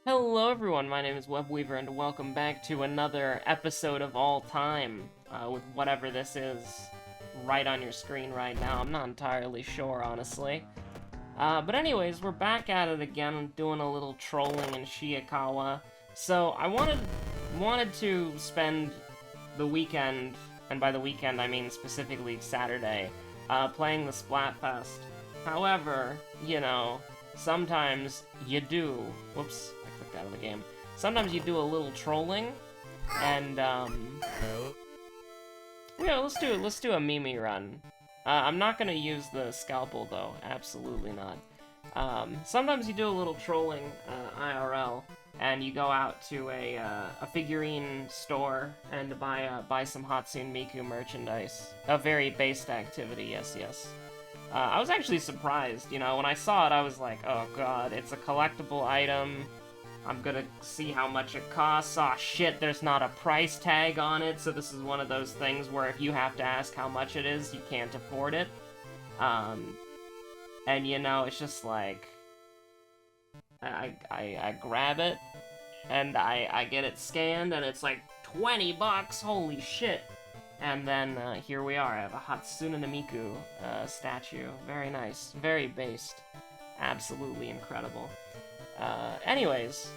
Hello everyone, my name is Webweaver and welcome back to another episode of All Time, with whatever this is right on your screen right now. I'm not entirely sure, honestly. But anyways, we're back at it again, doing a little trolling in Shiikawa. So I wanted to spend the weekend, and by the weekend I mean specifically Saturday, playing the Splatfest. However, you know, sometimes you do. Whoops, I clicked out of the game. Sometimes you do a little trolling, and yeah, let's do a Mimi run. I'm not gonna use the scalpel though, absolutely not. Sometimes you do a little trolling IRL, and you go out to a figurine store and buy some Hatsune Miku merchandise. A very based activity, yes, yes. I was actually surprised, you know, when I saw it I was like, oh god, it's a collectible item, I'm gonna see how much it costs. Aw shit, there's not a price tag on it, so this is one of those things where if you have to ask how much it is, you can't afford it. And you know, it's just like, I grab it, and I get it scanned, and it's like 20 bucks, holy shit! And then, here we are, I have a Hatsune Miku statue. Very nice, very based. Absolutely incredible. Anyways,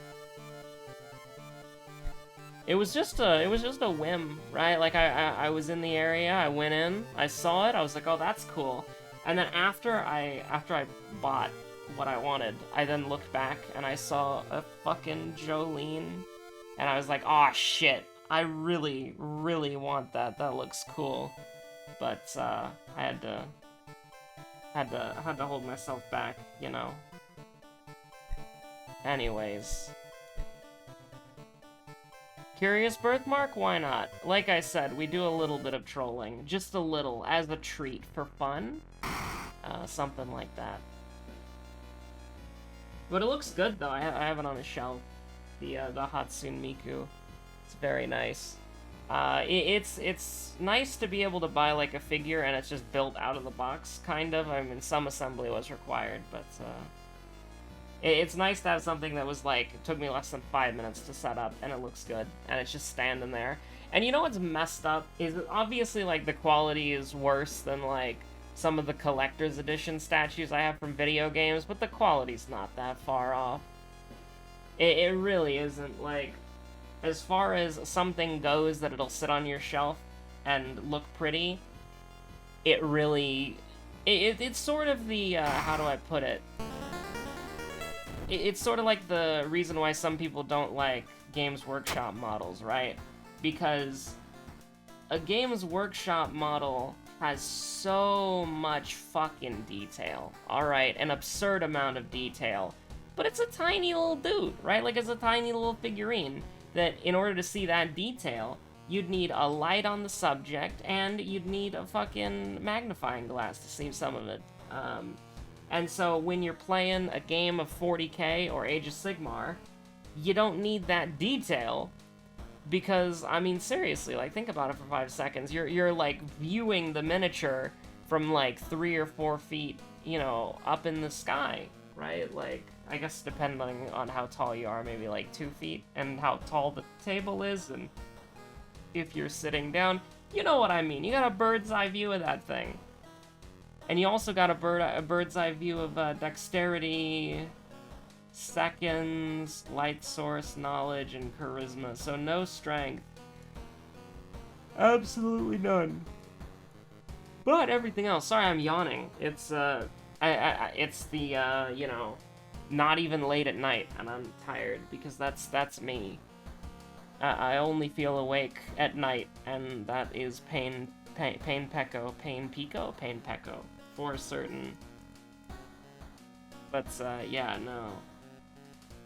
it was just a whim, right? Like I was in the area, I went in, I saw it, I was like, oh, that's cool. And then after I bought what I wanted, I then looked back and I saw a fucking Jolene, and I was like, oh shit, I really, really want that. That looks cool. But I had to hold myself back, you know. Anyways. Curious birthmark? Why not? Like I said, we do a little bit of trolling. Just a little, as a treat, for fun. Something like that. But it looks good, though. I have it on a shelf. The Hatsune Miku. It's very nice. It's nice to be able to buy, like, a figure and it's just built out of the box, kind of. I mean, some assembly was required, but, it's nice to have something that was like, it took me less than 5 minutes to set up, and it looks good, and it's just standing there. And you know what's messed up? Is that obviously, like, the quality is worse than, like, some of the collector's edition statues I have from video games, but the quality's not that far off. It really isn't, like, as far as something goes that it'll sit on your shelf and look pretty, it really... It's sort of the, how do I put it? It's sort of like the reason why some people don't like Games Workshop models, right? Because a Games Workshop model has so much fucking detail, alright? An absurd amount of detail. But it's a tiny little dude, right? Like, it's a tiny little figurine that, in order to see that detail, you'd need a light on the subject, and you'd need a fucking magnifying glass to see some of it. And so when you're playing a game of 40k or Age of Sigmar, you don't need that detail because, I mean, seriously, like, think about it for 5 seconds. You're like, viewing the miniature from, like, 3 or 4 feet, you know, up in the sky, right? Like, I guess depending on how tall you are, maybe, like, 2 feet, and how tall the table is, and if you're sitting down. You know what I mean. You got a bird's eye view of that thing. And you also got a bird's eye view of dexterity, seconds, light source, knowledge, and charisma. So no strength. Absolutely none. But everything else. Sorry, I'm yawning. It's it's the you know, not even late at night, and I'm tired because that's me. I only feel awake at night, and that is pain pecco, for certain. But, yeah, no.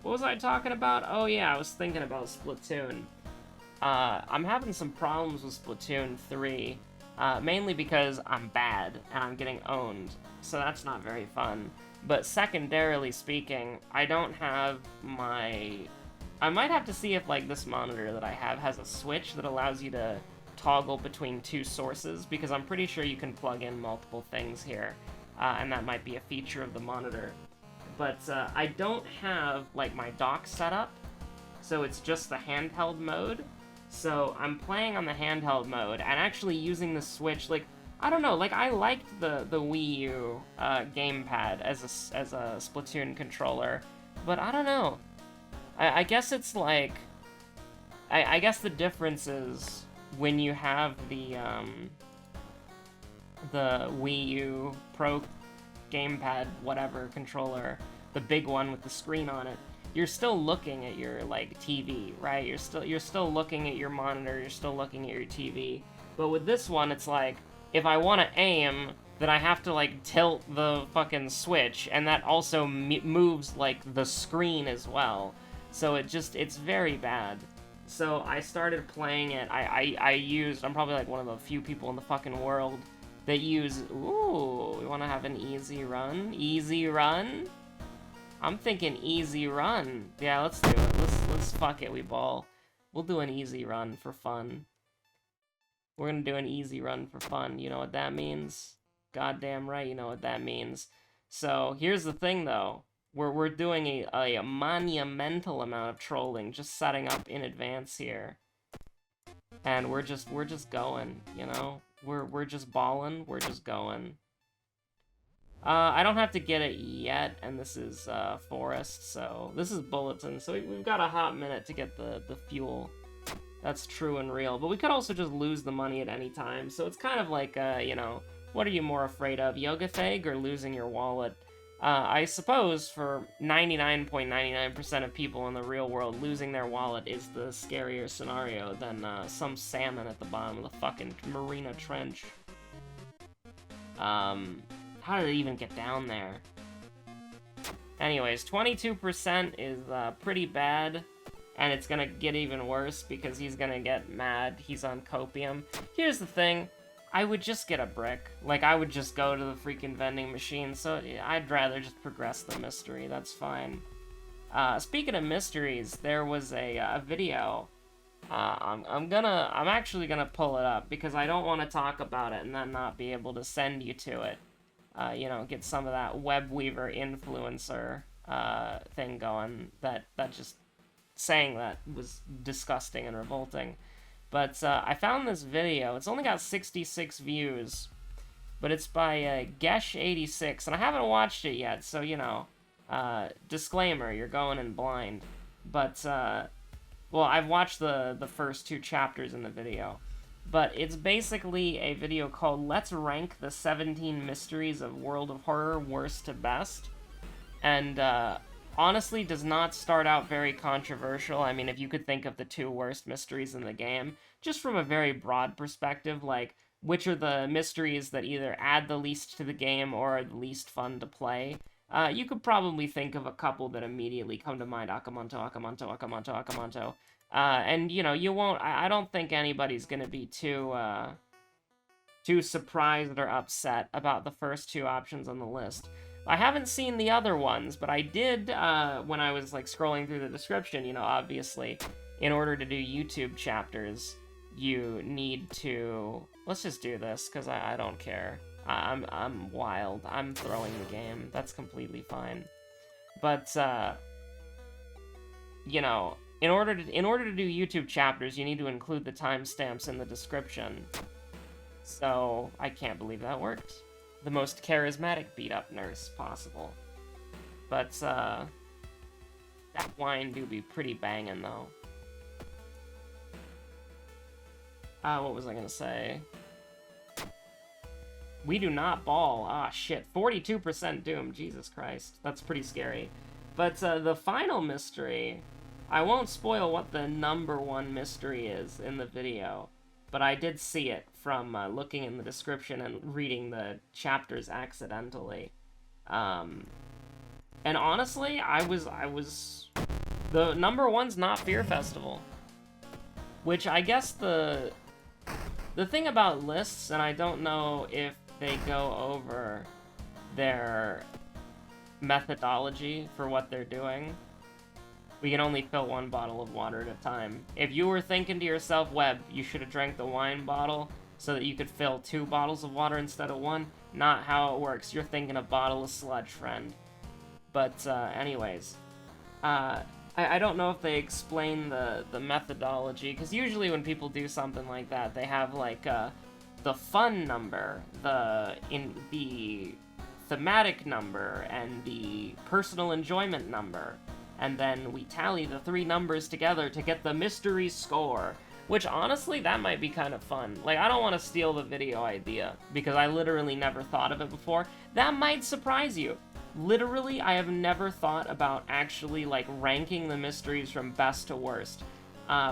What was I talking about? Oh, yeah, I was thinking about Splatoon. I'm having some problems with Splatoon 3, mainly because I'm bad, and I'm getting owned, so that's not very fun. But secondarily speaking, I don't have my... I might have to see if, like, this monitor that I have has a switch that allows you to toggle between 2 sources, because I'm pretty sure you can plug in multiple things here, and that might be a feature of the monitor but I don't have, like, my dock set up, so it's just the handheld mode. So I'm playing on the handheld mode, and actually using the Switch, like, I don't know, like, I liked the Wii U gamepad as a Splatoon controller, but I don't know. I guess it's like... I guess the difference is when you have the Wii U Pro gamepad, whatever, controller, the big one with the screen on it, you're still looking at your, like, TV, right? You're still looking at your monitor, you're still looking at your TV. But with this one, it's like, if I want to aim, then I have to, like, tilt the fucking Switch, and that also moves, like, the screen as well. So it's very bad. So I started playing it. I'm probably, like, one of the few people in the fucking world that use, ooh, we want to have an easy run? Easy run? I'm thinking easy run. Yeah, let's do it. Let's fuck it, we ball. We'll do an easy run for fun. We're gonna do an easy run for fun. You know what that means? Goddamn right, you know what that means. So, here's the thing, though. We're doing a monumental amount of trolling, just setting up in advance here. And we're just going, you know? We're just balling, we're just going. I don't have to get it yet, and this is Forest, so... This is Bulletin, so we've got a hot minute to get the fuel. That's true and real. But we could also just lose the money at any time, so it's kind of like, you know, what are you more afraid of, Yoga Thag or losing your wallet? I suppose for 99.99% of people in the real world, losing their wallet is the scarier scenario than some salmon at the bottom of the fucking Marina Trench. How did it even get down there? Anyways, 22% is pretty bad, and it's gonna get even worse because he's gonna get mad. He's on copium. Here's the thing. I would just get a brick. Like, I would just go to the freaking vending machine, so I'd rather just progress the mystery. That's fine. Speaking of mysteries, there was a video. I'm actually gonna pull it up because I don't want to talk about it and then not be able to send you to it. You know, get some of that Webweaver influencer thing going. That just saying that was disgusting and revolting. But I found this video. It's only got 66 views, but it's by Gesh86, and I haven't watched it yet, so, you know, disclaimer, you're going in blind. But, well, I've watched the first 2 chapters in the video, but it's basically a video called Let's Rank the 17 Mysteries of World of Horror Worst to Best, and, honestly does not start out very controversial. I mean, if you could think of the 2 worst mysteries in the game, just from a very broad perspective, like, which are the mysteries that either add the least to the game or are the least fun to play, you could probably think of a couple that immediately come to mind. Akamanto. And, you know, you won't... I don't think anybody's gonna be too surprised or upset about the first 2 options on the list. I haven't seen the other ones, but I did, when I was, like, scrolling through the description, you know, obviously, in order to do YouTube chapters, you need to... Let's just do this, because I don't care. I'm wild. I'm throwing the game. That's completely fine. But, you know, in order to do YouTube chapters, you need to include the timestamps in the description. So, I can't believe that worked. The most charismatic beat-up nurse possible. But, that wine do be pretty bangin', though. What was I gonna say? We do not ball. Ah, shit. 42% Doom. Jesus Christ. That's pretty scary. But, the final mystery... I won't spoil what the number 1 mystery is in the video. But I did see it from looking in the description and reading the chapters accidentally. And honestly, I was... The number 1's not Fear Festival. Which I guess the thing about lists, and I don't know if they go over their methodology for what they're doing. We can only fill 1 bottle of water at a time. If you were thinking to yourself, Web, you should have drank the wine bottle so that you could fill 2 bottles of water instead of 1, not how it works. You're thinking a bottle of sludge, friend. But, anyways. I don't know if they explain the methodology, because usually when people do something like that, they have, like, the fun number, the thematic number, and the personal enjoyment number. And then we tally the 3 numbers together to get the mystery score. Which, honestly, that might be kind of fun. Like, I don't want to steal the video idea, because I literally never thought of it before. That might surprise you. Literally, I have never thought about actually, like, ranking the mysteries from best to worst,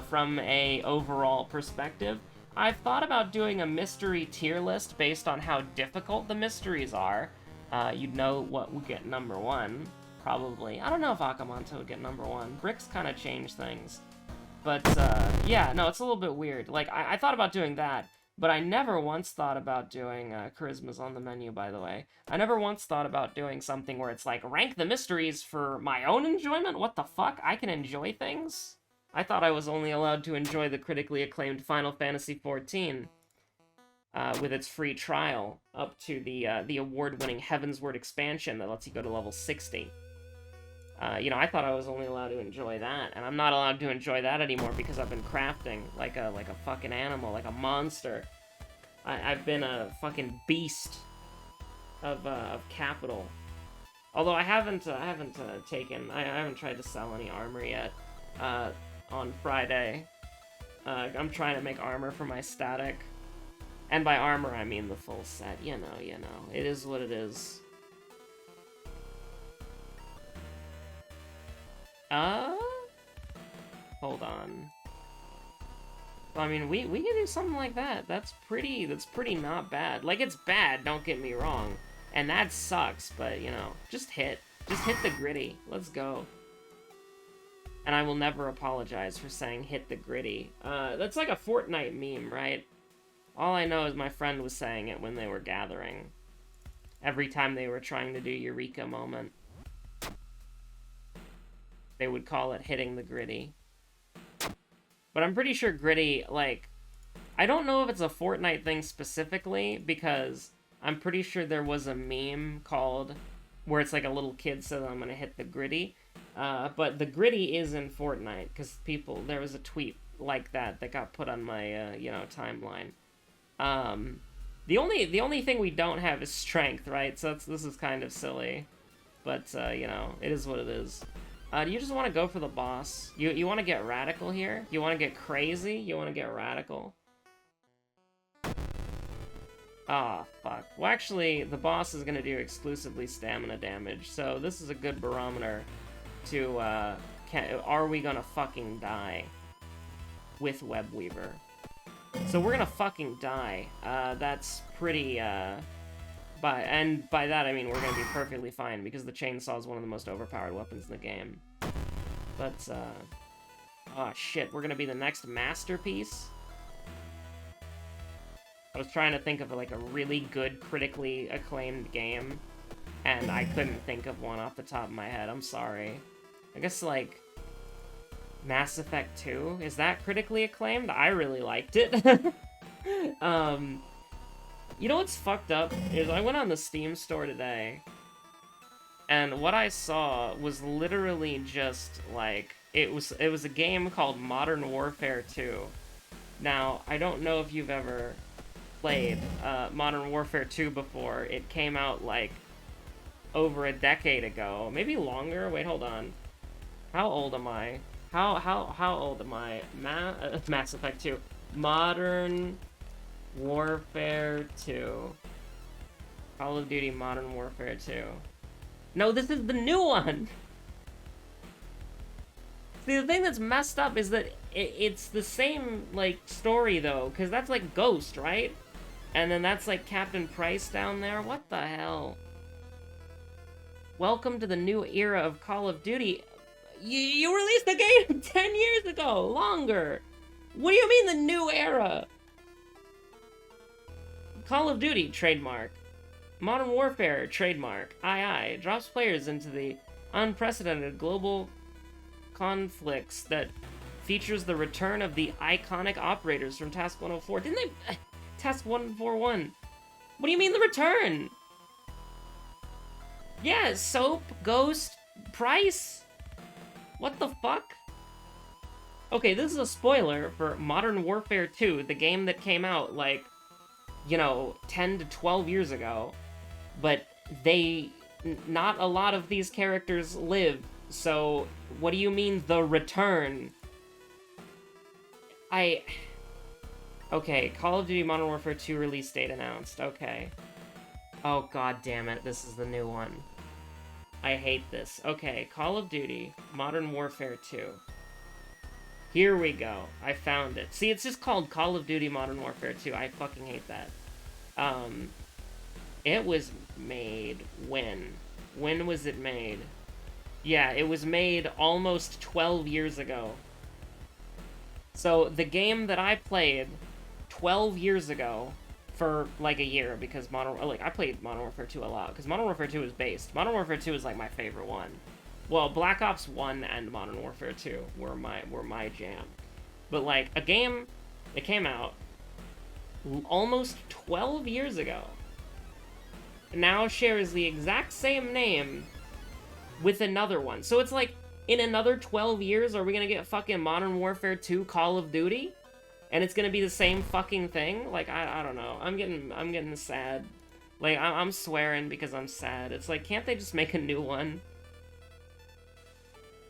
from a overall perspective. I've thought about doing a mystery tier list based on how difficult the mysteries are. You'd know what would get number 1, probably. I don't know if Akamanto would get number 1. Bricks kind of change things. But, yeah, no, it's a little bit weird. Like, I thought about doing that, but I never once thought about doing, Charisma's on the menu, by the way. I never once thought about doing something where it's like, rank the mysteries for my own enjoyment? What the fuck? I can enjoy things? I thought I was only allowed to enjoy the critically acclaimed Final Fantasy XIV, with its free trial, up to the award-winning Heavensward expansion that lets you go to level 60. You know, I thought I was only allowed to enjoy that, and I'm not allowed to enjoy that anymore because I've been crafting like a fucking animal, like a monster. I've been a fucking beast of capital. Although I haven't tried to sell any armor yet. On Friday, I'm trying to make armor for my static, and by armor I mean the full set. You know, it is what it is. Hold on. I mean, we can do something like that. That's pretty not bad. Like, it's bad, don't get me wrong. And that sucks, but, you know, just hit the gritty. Let's go. And I will never apologize for saying hit the gritty. That's like a Fortnite meme, right? All I know is my friend was saying it when they were gathering. Every time they were trying to do Eureka moment. They would call it hitting the gritty. But I'm pretty sure gritty, like... I don't know if it's a Fortnite thing specifically, because I'm pretty sure there was a meme called... where it's like a little kid says, I'm gonna hit the gritty. But the gritty is in Fortnite, because there was a tweet like that got put on my, you know, timeline. The only thing we don't have is strength, right? So this is kind of silly. But, you know, it is what it is. Do you just want to go for the boss? You want to get radical here? You want to get crazy? You want to get radical? Ah, fuck. Well, actually, the boss is going to do exclusively stamina damage, so this is a good barometer to, are we gonna fucking die with Webweaver? So we're gonna fucking die. That's pretty, by that I mean we're gonna be perfectly fine, because the chainsaw is one of the most overpowered weapons in the game. But, oh shit, we're gonna be the next masterpiece? I was trying to think of, like, a really good, critically acclaimed game, and I couldn't think of one off the top of my head. I'm sorry. I guess, like, Mass Effect 2? Is that critically acclaimed? I really liked it. You know what's fucked up? Is I went on the Steam store today, and what I saw was literally just, like, it was a game called Modern Warfare 2. Now, I don't know if you've ever played Modern Warfare 2 before. It came out, like, over a decade ago. Maybe longer? Wait, hold on. How old am I? How old am I? Mass Effect 2. Modern Warfare 2. Call of Duty Modern Warfare 2. No, this is the new one! See, the thing that's messed up is that it's the same, like, story, though, because that's, like, Ghost, right? And then that's, like, Captain Price down there? What the hell? Welcome to the new era of Call of Duty. You released the game 10 years ago! Longer! What do you mean the new era? Call of Duty, trademark. Modern Warfare, trademark. Aye, drops players into the unprecedented global conflicts that features the return of the iconic operators from Task 104. Didn't they... Task 141. What do you mean the return? Yeah, Soap, Ghost, Price. What the fuck? Okay, this is a spoiler for Modern Warfare 2, the game that came out, like, 10 to 12 years ago. But not a lot of these characters live, so what do you mean, The Return? Okay, Call of Duty Modern Warfare 2 release date announced, okay. Oh god damn it, this is the new one. I hate this. Okay, Call of Duty Modern Warfare 2. Here we go. I found it. See, it's just called Call of Duty Modern Warfare 2. I fucking hate that. It was made when? When was it made? Yeah, it was made almost 12 years ago. So, the game that I played 12 years ago for, like, a year, because I played Modern Warfare 2 a lot, because Modern Warfare 2 is based. Modern Warfare 2 is, like, my favorite one. Well, Black Ops 1 and Modern Warfare 2 were my jam. But, like, a game that came out almost 12 years ago now shares the exact same name with another one. So it's like, in another 12 years, are we gonna get fucking Modern Warfare 2 Call of Duty? And it's gonna be the same fucking thing? Like, I don't know. I'm getting sad. Like, I'm swearing because I'm sad. It's like, can't they just make a new one?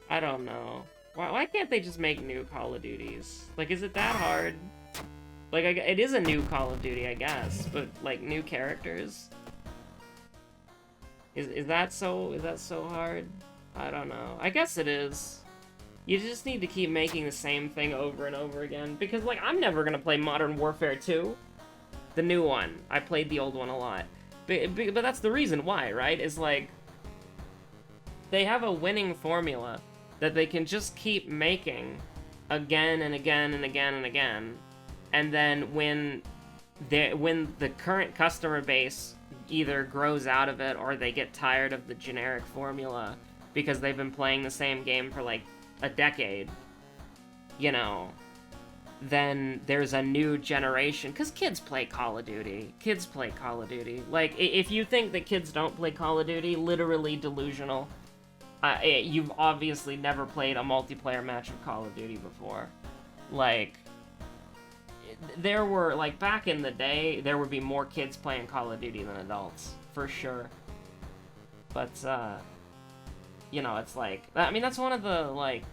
I don't know. Why can't they just make new Call of Duties? Like, is it that hard? Like, it is a new Call of Duty, I guess, but, like, new characters? Is that so hard? I don't know. I guess it is. You just need to keep making the same thing over and over again, because, like, I'm never gonna play Modern Warfare 2. The new one. I played the old one a lot. But that's the reason why, right? Is, like, they have a winning formula that they can just keep making again and again and again and again. And then when the current customer base either grows out of it or they get tired of the generic formula because they've been playing the same game for like a decade, then there's a new generation. Because kids play Call of Duty. Kids play Call of Duty. Like, if you think that kids don't play Call of Duty, literally delusional. You've obviously never played a multiplayer match of Call of Duty before. Like, there were, like, back in the day, there would be more kids playing Call of Duty than adults, for sure. But, it's like, I mean, that's one of the, like,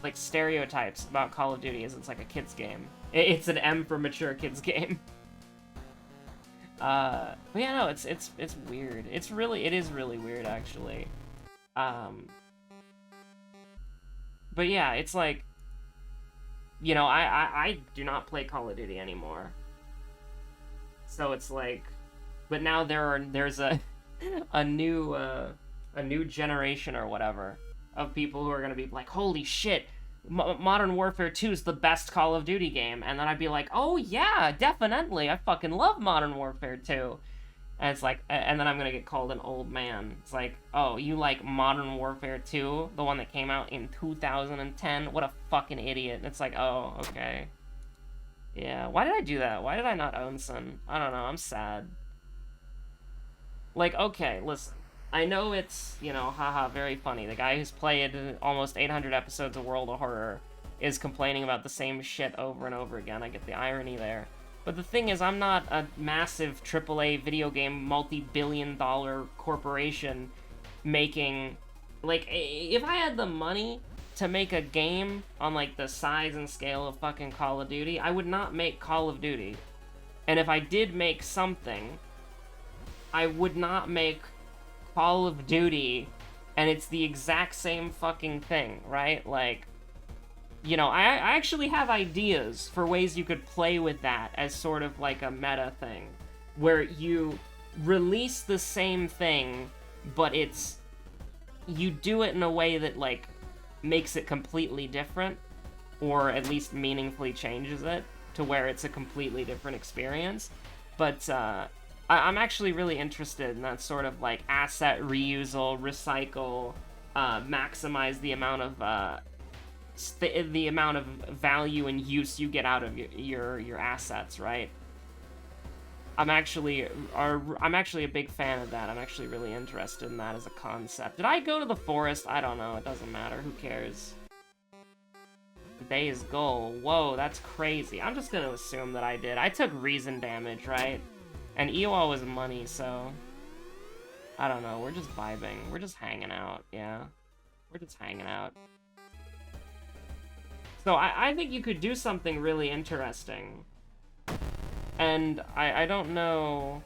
like, stereotypes about Call of Duty is it's like a kid's game. It's an M for mature kids game. But yeah, no, it's weird. It is really weird, actually. But yeah, it's like, I do not play Call of Duty anymore. So it's like, but now there's a new generation or whatever of people who are gonna be like, holy shit, Modern Warfare 2 is the best Call of Duty game, and then I'd be like, oh yeah, definitely, I fucking love Modern Warfare 2. And it's like, and then I'm gonna get called an old man. It's like, oh, you like Modern Warfare 2, the one that came out in 2010? What a fucking idiot. And it's like, oh, okay. Yeah, why did I do that? Why did I not own some? I don't know, I'm sad. Like, okay, listen. I know it's, haha, very funny. The guy who's played almost 800 episodes of World of Horror is complaining about the same shit over and over again. I get the irony there. But the thing is, I'm not a massive AAA video game multi-billion-dollar corporation making... Like, if I had the money to make a game on, like, the size and scale of fucking Call of Duty, I would not make Call of Duty. And if I did make something, I would not make Call of Duty, and it's the exact same fucking thing, right? Like, I actually have ideas for ways you could play with that as sort of like a meta thing, where you release the same thing, but you do it in a way that, like, makes it completely different, or at least meaningfully changes it to where it's a completely different experience. But, I'm actually really interested in that sort of, like, asset reusal, recycle, maximize the amount of value and use you get out of your assets, right? I'm actually a big fan of that. I'm actually really interested in that as a concept. Did I go to the forest? I don't know. It doesn't matter. Who cares? Today's goal. Whoa, that's crazy. I'm just gonna assume that I did. I took reason damage, right? And Ewell was money, so... I don't know. We're just vibing. We're just hanging out, yeah. We're just hanging out. So I think you could do something really interesting. And I don't know...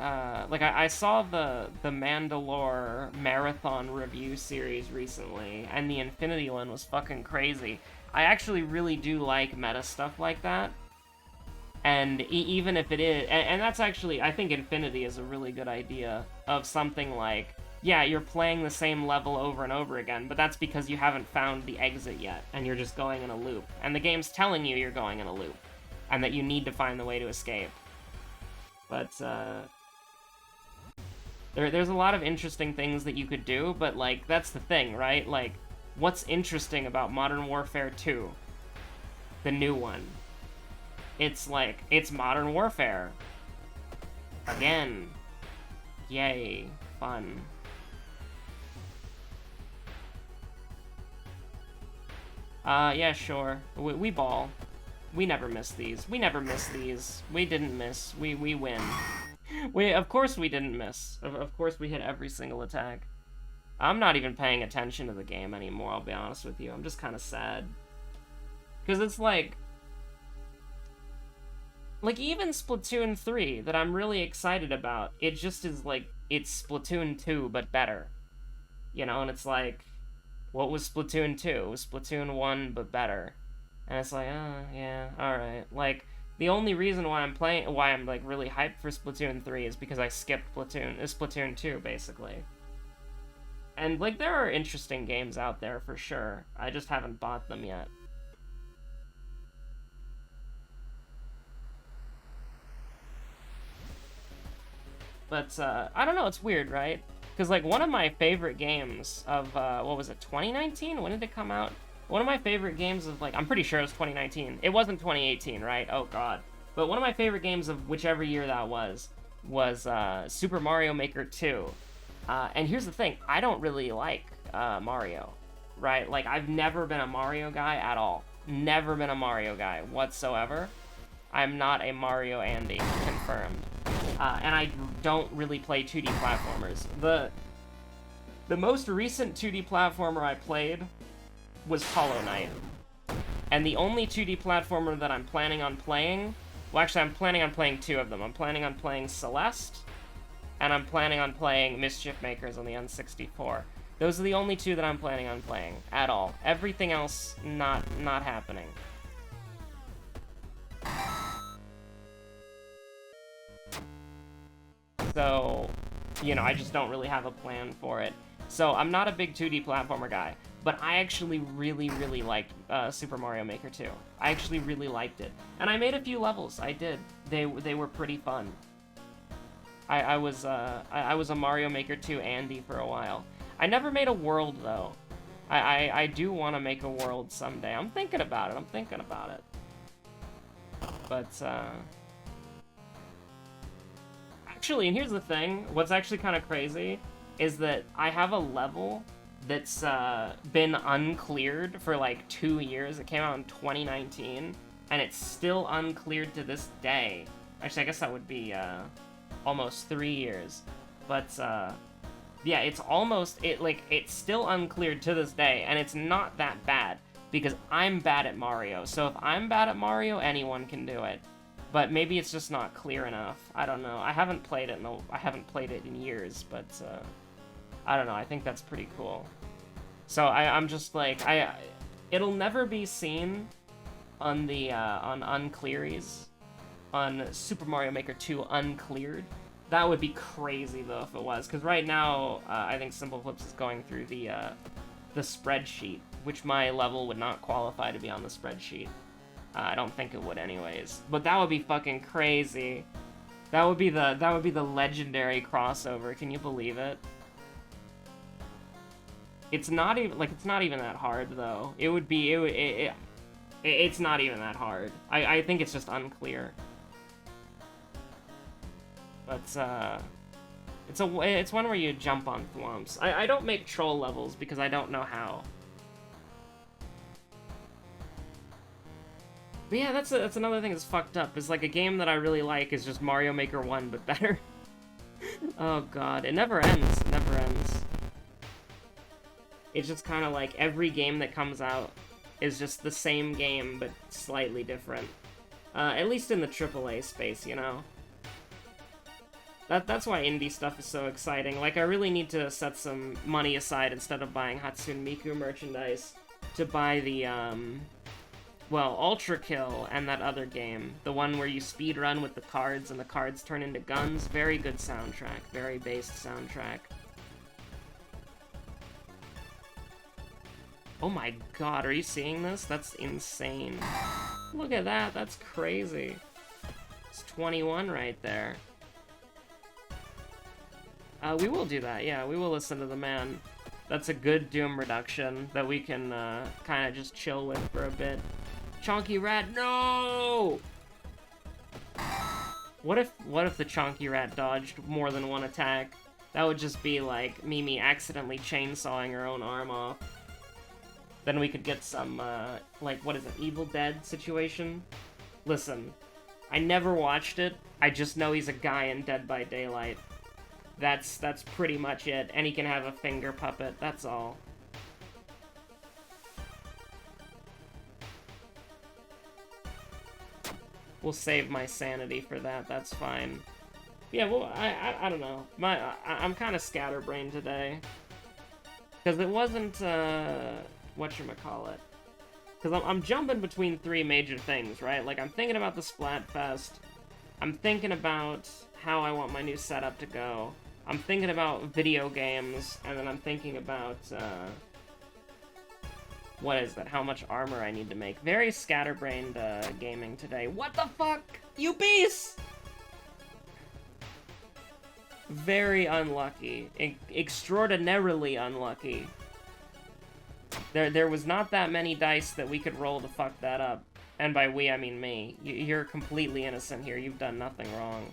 like, I saw the Mandalore Marathon review series recently, and the Infinity one was fucking crazy. I actually really do like meta stuff like that. And even if it is... And that's actually... I think Infinity is a really good idea of something like... Yeah, you're playing the same level over and over again, but that's because you haven't found the exit yet, and you're just going in a loop. And the game's telling you you're going in a loop, and that you need to find the way to escape. But, there's a lot of interesting things that you could do, but, like, that's the thing, right? Like, what's interesting about Modern Warfare 2? The new one. It's like, it's Modern Warfare. Again. Yay. Fun. Yeah, sure. We ball. We never miss these. We never miss these. We didn't miss. We win. Of course we didn't miss. Of course we hit every single attack. I'm not even paying attention to the game anymore, I'll be honest with you. I'm just kind of sad. Because it's like even Splatoon 3, that I'm really excited about, it just is like, it's Splatoon 2, but better. You know, and it's like, what was Splatoon 2? It was Splatoon 1, but better. And it's like, oh, yeah, alright. Like, the only reason why I'm like really hyped for Splatoon 3 is because I skipped Splatoon 2, basically. And, like, there are interesting games out there, for sure. I just haven't bought them yet. But, I don't know, it's weird, right? Because, like, one of my favorite games of, what was it, 2019? When did it come out? One of my favorite games of, like, I'm pretty sure it was 2019. It wasn't 2018, right? Oh, God. But one of my favorite games of whichever year that was Super Mario Maker 2. And here's the thing, I don't really like Mario, right? Like, I've never been a Mario guy at all. Never been a Mario guy whatsoever. I'm not a Mario Andy, confirmed. And I don't really play 2D platformers. The most recent 2D platformer I played was Hollow Knight. And the only 2D platformer that I'm planning on playing... Well, actually, I'm planning on playing two of them. I'm planning on playing Celeste, and I'm planning on playing Mischief Makers on the N64. Those are the only two that I'm planning on playing, at all. Everything else, not happening. So, you know, I just don't really have a plan for it. So, I'm not a big 2D platformer guy, but I actually really, really liked Super Mario Maker 2. I actually really liked it. And I made a few levels, I did. They were pretty fun. I was a Mario Maker 2 Andy for a while. I never made a world, though. I do want to make a world someday. I'm thinking about it. But, actually, and here's the thing, what's actually kind of crazy is that I have a level that's been uncleared for like 2 years. It came out in 2019, and it's still uncleared to this day. Actually, I guess that would be almost 3 years. But yeah, it's still uncleared to this day, and it's not that bad because I'm bad at Mario. So if I'm bad at Mario, anyone can do it. But maybe it's just not clear enough. I don't know. I haven't played it in years, but I don't know. I think that's pretty cool. So I'm just like it'll never be seen on the on Unclearies, on Super Mario Maker 2 Uncleared. That would be crazy though if it was, because right now I think Simple Flips is going through the spreadsheet, which my level would not qualify to be on the spreadsheet. I don't think it would anyways. But that would be fucking crazy. That would be the legendary crossover. Can you believe it? It's not even that hard though. It's not even that hard. I think it's just unclear. it's one where you jump on thwomps. I don't make troll levels because I don't know how. But yeah, that's another thing that's fucked up. Is like a game that I really like is just Mario Maker 1, but better. Oh god, it never ends. It never ends. It's just kind of like every game that comes out is just the same game, but slightly different. At least in the AAA space, you know? That's why indie stuff is so exciting. Like, I really need to set some money aside instead of buying Hatsune Miku merchandise to buy the, well, Ultra Kill and that other game. The one where you speedrun with the cards and the cards turn into guns. Very good soundtrack. Very based soundtrack. Oh my god, are you seeing this? That's insane. Look at that, that's crazy. It's 21 right there. We will do that, yeah, we will listen to the man. That's a good Doom reduction that we can, kind of just chill with for a bit. Chonky Rat, no! What if the Chonky Rat dodged more than one attack? That would just be like Mimi accidentally chainsawing her own arm off. Then we could get some, like, what is it, Evil Dead situation? Listen, I never watched it, I just know he's a guy in Dead by Daylight. That's pretty much it, and he can have a finger puppet, that's all. We'll save my sanity for that, that's fine. Yeah, well, I don't know. I'm kind of scatterbrained today. Because it wasn't, whatchamacallit. Because I'm jumping between three major things, right? Like, I'm thinking about the Splatfest. I'm thinking about how I want my new setup to go. I'm thinking about video games, and then I'm thinking about, what is that? How much armor I need to make. Very scatterbrained, gaming today. What the fuck? You beast! Very unlucky. Extraordinarily unlucky. There was not that many dice that we could roll to fuck that up. And by we, I mean me. You're completely innocent here. You've done nothing wrong.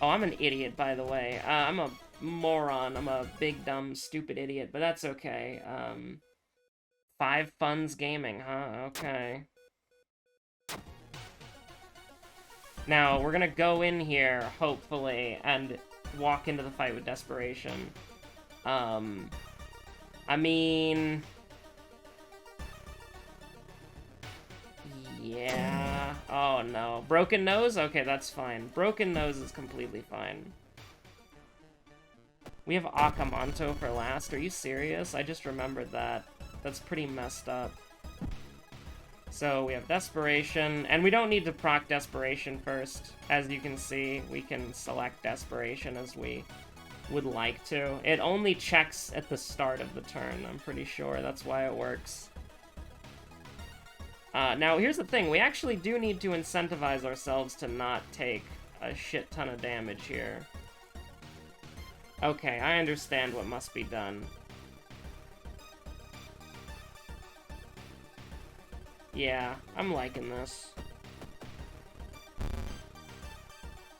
Oh, I'm an idiot, by the way. I'm a moron. I'm a big, dumb, stupid idiot, but that's okay. 5 Funds Gaming, huh? Okay. Now, we're gonna go in here, hopefully, and walk into the fight with desperation. I mean... yeah... oh no. Broken Nose? Okay, that's fine. Broken Nose is completely fine. We have Akamanto for last. Are you serious? I just remembered that. That's pretty messed up. So we have Desperation, and we don't need to proc Desperation first. As you can see, we can select Desperation as we would like to. It only checks at the start of the turn, I'm pretty sure. That's why it works. Now, here's the thing. We actually do need to incentivize ourselves to not take a shit ton of damage here. Okay, I understand what must be done. Yeah, I'm liking this.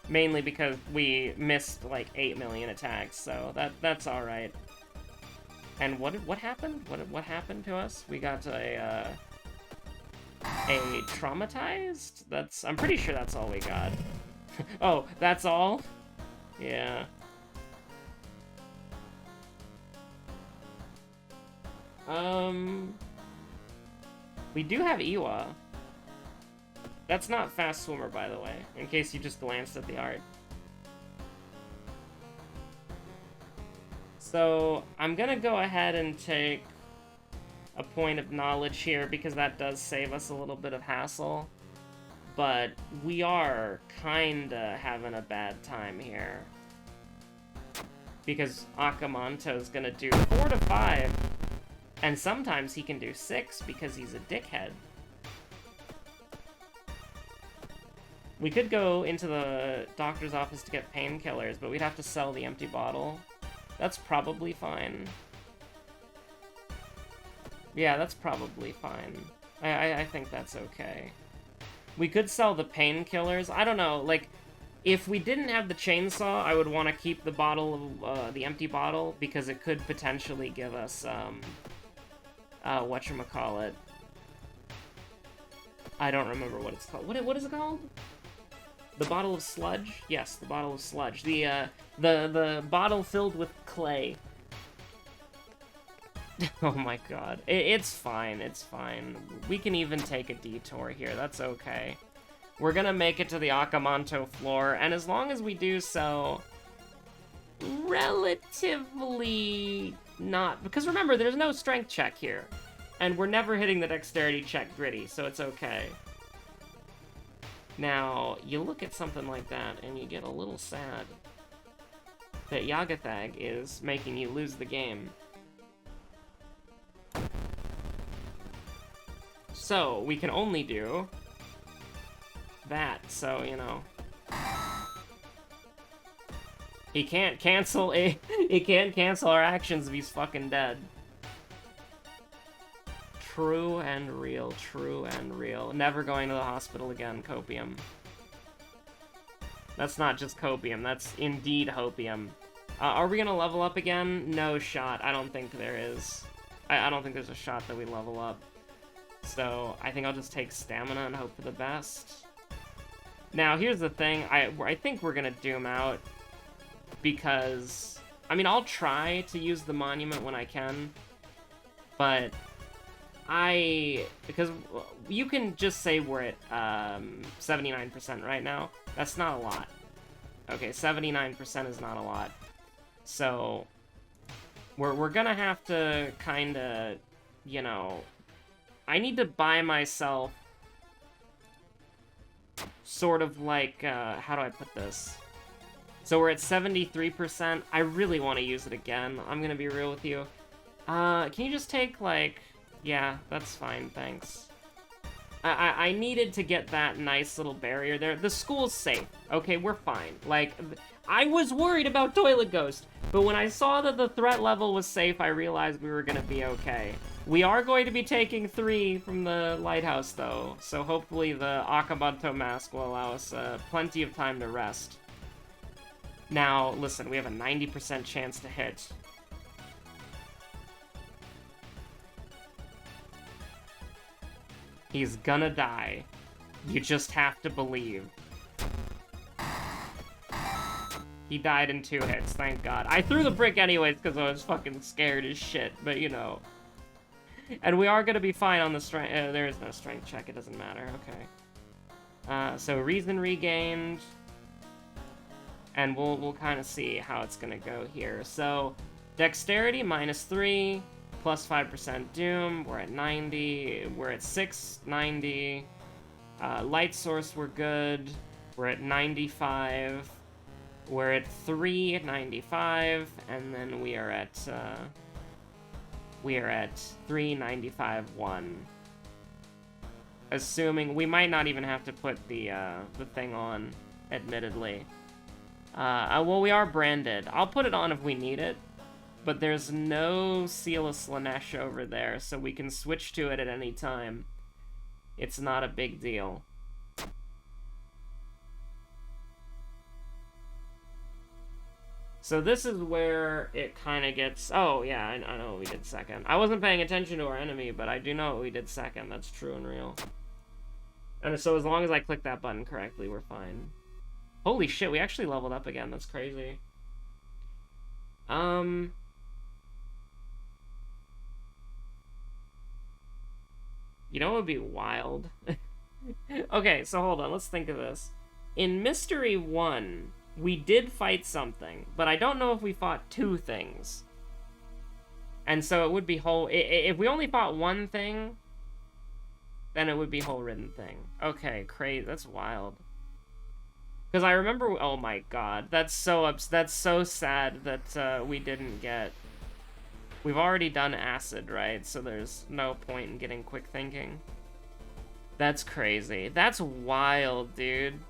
Mainly because we missed, like, 8 million attacks, so that's alright. And what happened? What happened to us? We got a traumatized? I'm pretty sure that's all we got. Oh, that's all? Yeah. We do have Iwa. That's not Fast Swimmer, by the way, in case you just glanced at the art. So, I'm gonna go ahead and take a point of knowledge here, because that does save us a little bit of hassle. But we are kinda having a bad time here. Because Akamanto's gonna do 4 to 5, and sometimes he can do 6 because he's a dickhead. We could go into the doctor's office to get painkillers, but we'd have to sell the empty bottle. That's probably fine. Yeah, that's probably fine. I think that's okay. We could sell the painkillers. I don't know, like, If we didn't have the chainsaw, I would want to keep the bottle of, the empty bottle, because it could potentially give us, whatchamacallit. I don't remember what it's called. What is it called? The bottle of sludge? Yes, the bottle of sludge. The bottle filled with clay. Oh my god. It's fine, it's fine. We can even take a detour here, that's okay. We're gonna make it to the Akamanto floor, and as long as we do so relatively not... Because remember, there's no strength check here. And we're never hitting the dexterity check gritty, so it's okay. Now, you look at something like that, and you get a little sad that Yagathag is making you lose the game. So, we can only do that, so, you know. He can't cancel he can't cancel our actions if he's fucking dead. True and real, true and real. Never going to the hospital again, Copium. That's not just Copium, that's indeed Hopium. Are we gonna level up again? No shot, I don't think there is. I don't think there's a shot that we level up. So, I think I'll just take stamina and hope for the best. Now, here's the thing, I think we're gonna doom out, because... I mean, I'll try to use the monument when I can, but... because you can just say we're at 79% right now. That's not a lot. Okay, 79% is not a lot. So we're gonna have to kind of, you know, I need to buy myself sort of like how do I put this? So we're at 73%. I really want to use it again. I'm gonna be real with you. Can you just take like... Yeah, that's fine, thanks. I needed to get that nice little barrier there. The school's safe, okay? We're fine. Like, I was worried about Toilet Ghost, but when I saw that the threat level was safe, I realized we were gonna be okay. We are going to be taking 3 from the lighthouse, though, so hopefully the Akamanto mask will allow us plenty of time to rest. Now, listen, we have a 90% chance to hit. He's gonna die. You just have to believe. He died in 2 hits, thank God. I threw the brick anyways because I was fucking scared as shit, but you know. And we are gonna be fine on the strength. There is no strength check, it doesn't matter, okay. So reason regained. And we'll kind of see how it's gonna go here. So, dexterity -3. Plus 5% Doom, we're at 90, we're at 690, Light Source, we're good, we're at 95, we're at 395, and then we are at 395-1. Assuming, we might not even have to put the thing on, admittedly. Well, we are branded. I'll put it on if we need it. But there's no Seal of Slanesh over there, so we can switch to it at any time. It's not a big deal. So this is where it kind of gets... Oh, yeah, I know what we did second. I wasn't paying attention to our enemy, but I do know what we did second. That's true and real. And so as long as I click that button correctly, we're fine. Holy shit, we actually leveled up again. That's crazy. You know what would be wild? Okay, so hold on, let's think of this. In Mystery 1, we did fight something, but I don't know if we fought 2 things. And so it would be whole... If we only fought 1 thing, then it would be whole ridden thing. Okay, crazy, that's wild. Because I remember... Oh my god, that's so sad that we didn't get... We've already done acid, right? So there's no point in getting quick thinking. That's crazy. That's wild, dude.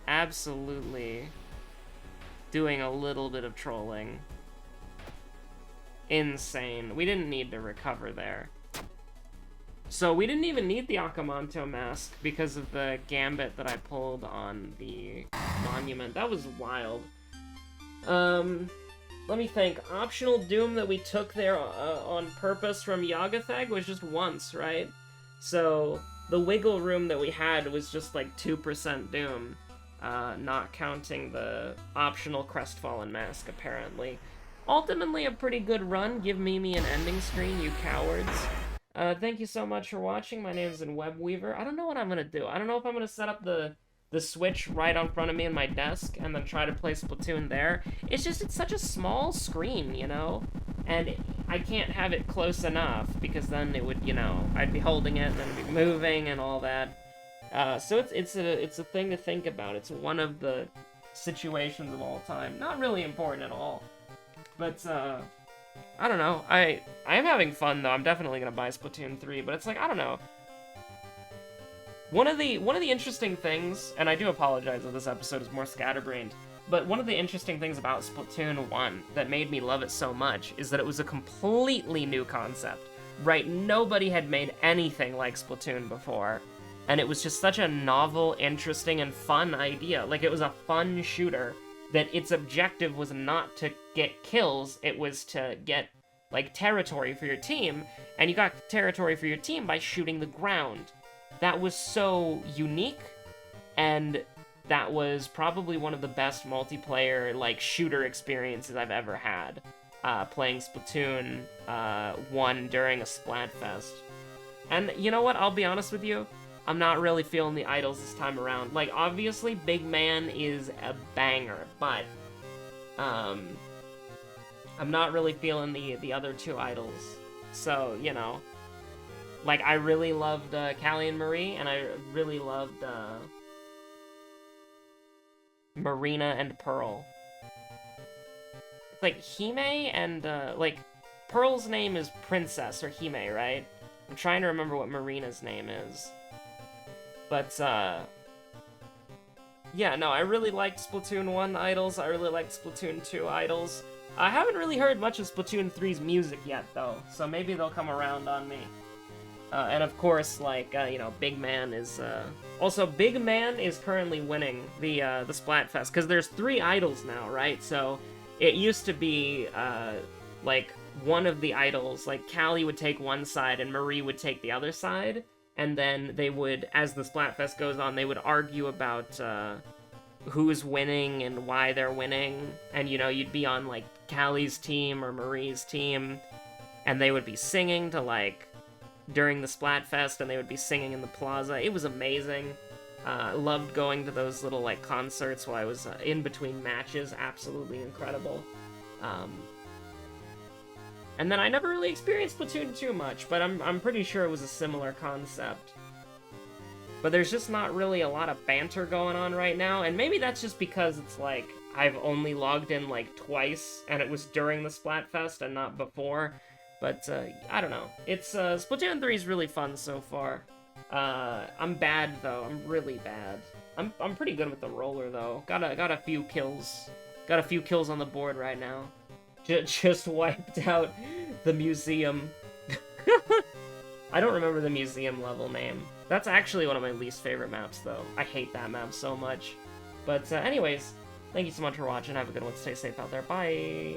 Absolutely. Doing a little bit of trolling. Insane. We didn't need to recover there. So we didn't even need the Akamanto mask because of the gambit that I pulled on the monument. That was wild. Let me think. Optional Doom that we took there on purpose from Yagathag was just once, right? So the wiggle room that we had was just like 2% Doom, not counting the optional Crestfallen mask, apparently. Ultimately, a pretty good run. Give Mimi an ending screen, you cowards. Thank you so much for watching. My name is Webweaver. I don't know what I'm gonna do. I don't know if I'm gonna set up the Switch right on front of me in my desk and then try to play Splatoon there. It's such a small screen, you know? And I can't have it close enough because then it would, you know, I'd be holding it and then it'd be moving and all that. So it's a thing to think about. It's one of the situations of all time. Not really important at all. But, I don't know. I am having fun, though. I'm definitely gonna buy Splatoon 3, but it's like, I don't know. One of the interesting things, and I do apologize if this episode is more scatterbrained, but one of the interesting things about Splatoon 1 that made me love it so much is that it was a completely new concept, right? Nobody had made anything like Splatoon before, and it was just such a novel, interesting, and fun idea. Like, it was a fun shooter that its objective was not to get kills, it was to get, like, territory for your team, and you got territory for your team by shooting the ground. That was so unique, and that was probably one of the best multiplayer, like, shooter experiences I've ever had, playing Splatoon 1 during a Splatfest. And you know what, I'll be honest with you, I'm not really feeling the idols this time around. Like, obviously, Big Man is a banger, but, I'm not really feeling the other two idols. So, you know, like, I really loved, Callie and Marie, and I really loved, Marina and Pearl. It's like, Hime and, like, Pearl's name is Princess, or Hime, right? I'm trying to remember what Marina's name is. But, yeah, no, I really liked Splatoon 1 idols, I really liked Splatoon 2 idols. I haven't really heard much of Splatoon 3's music yet, though, so maybe they'll come around on me. And of course, like, you know, Big Man is, also, Big Man is currently winning the Splatfest, because there's 3 idols now, right? So, it used to be, like, one of the idols, like, Callie would take one side and Marie would take the other side, and then they would, as the Splatfest goes on, they would argue about, who's winning and why they're winning, and, you know, you'd be on, like, Callie's team or Marie's team, and they would be singing to, like, during the Splatfest, and they would be singing in the plaza. It was amazing. Loved going to those little, like, concerts while I was in between matches. Absolutely incredible. And then I never really experienced Splatoon too much, but I'm pretty sure it was a similar concept. But there's just not really a lot of banter going on right now, and maybe that's just because it's like, I've only logged in, like, twice, and it was during the Splatfest and not before. But, I don't know. It's, Splatoon 3 is really fun so far. I'm bad, though. I'm really bad. I'm pretty good with the roller, though. Got a few kills. Got a few kills on the board right now. Just wiped out the museum. I don't remember the museum level name. That's actually one of my least favorite maps, though. I hate that map so much. But, anyways, thank you so much for watching. Have a good one. Stay safe out there. Bye!